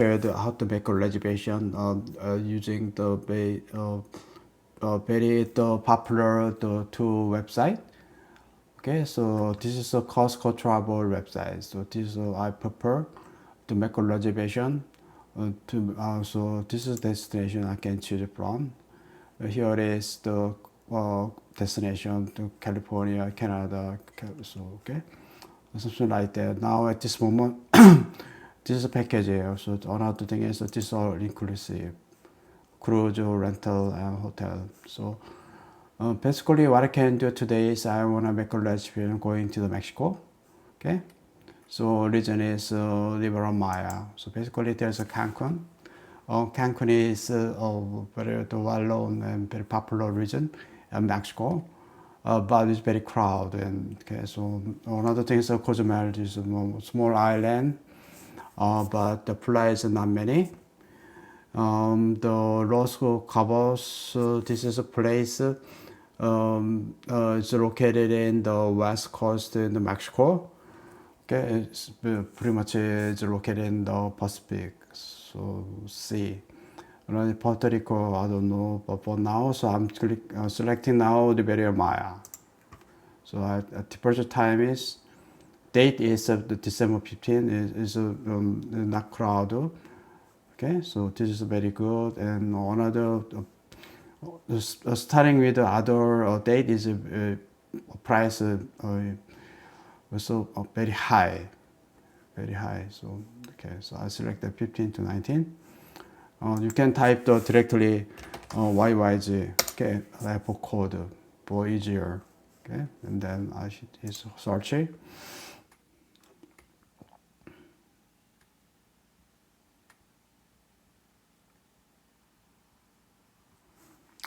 how to make a reservation using the very popular two website. Okay, so this is a cost controllable website. So this I prefer to make a reservation. So this is destination I can choose from. Here is the destination to California, Canada. So okay, something like that. Now at this moment, this is a package here. So another thing is that this is all inclusive, cruise, rental, and hotel. So basically, what I can do today is I want to make a reservation going to the Mexico. Okay, so region is Riviera Maya. So basically, there's a Cancun. Cancun is a very well-known and very popular region in Mexico, but it's very crowded. And okay, so another thing is Cozumel is a small island, but the flights are not many. The Los Cabos, this is a place. It's located in the west coast in Mexico. Okay, it's pretty much it's located in the Pacific, so sea. And Puerto Rico, I don't know, but for now, so I'm selecting now the Riviera Maya. So departure time is date is the December 15 is not crowded. Okay, so this is very good. And another starting with the other date is price also very high, very high. So okay, so I select the 15 to 19. You can type the directly YYG. Okay, for code for easier. Okay, and then I should use search it.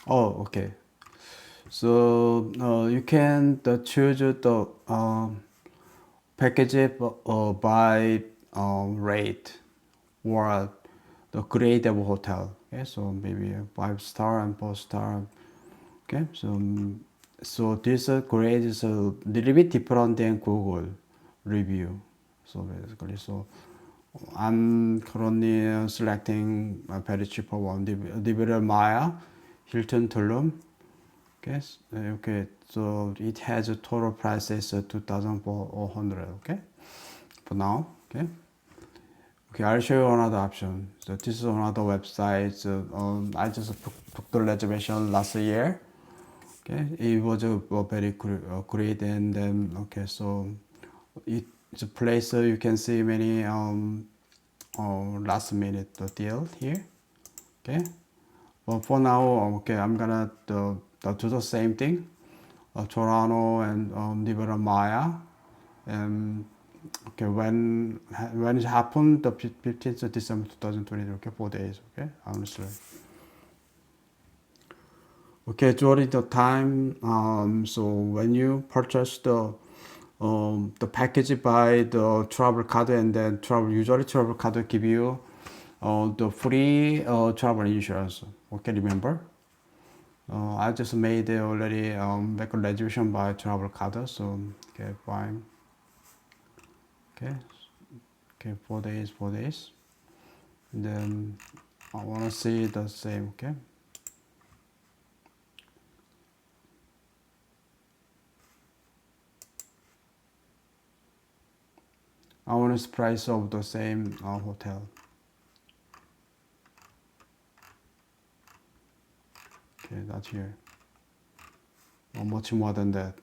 Oh, okay. So you can choose the package by rate or the grade of hotel. Okay, so maybe a 5-star and 4-star. Okay, so this grade is a little bit different than Google review. So basically, so I'm currently selecting a very cheaper one, Riviera Maya, Hilton Tulum. Okay, okay, so it has a total price is 2,400. Okay, for now. Okay. Okay, I'll show you another option. So this is another website. So, I just booked the reservation last year. Okay, it was a very great, and then okay, so it's a place you can see many last minute deal here. Okay, but for now, okay, I'm gonna do the same thing. Toronto and Riviera Maya, and okay, when it happened, the 15th of December 2020, okay, 4 days, okay, honestly. Okay, during the time, so when you purchase the package by the travel card, and then usually travel card give you the free travel insurance. Okay, remember? I just made already make a reservation by travel card, so okay, fine. Okay, okay, 4 days, 4 days. And then I want to see the same. Okay. I want the price of the same hotel. Okay, that's here. Or much more than that.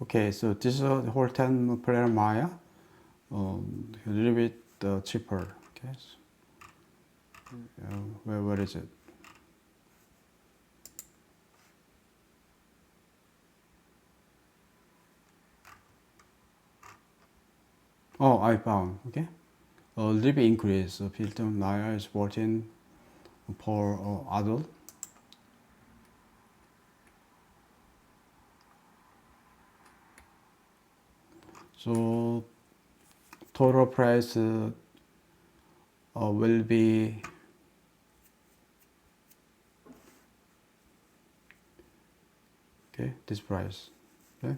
Okay, so this is a hotel Player Maya. A little bit cheaper. Okay. So, where is it? Oh, I found. Okay. A little bit increase. Hilton Maya is 14 per adult. So total price will be okay, this price. Okay.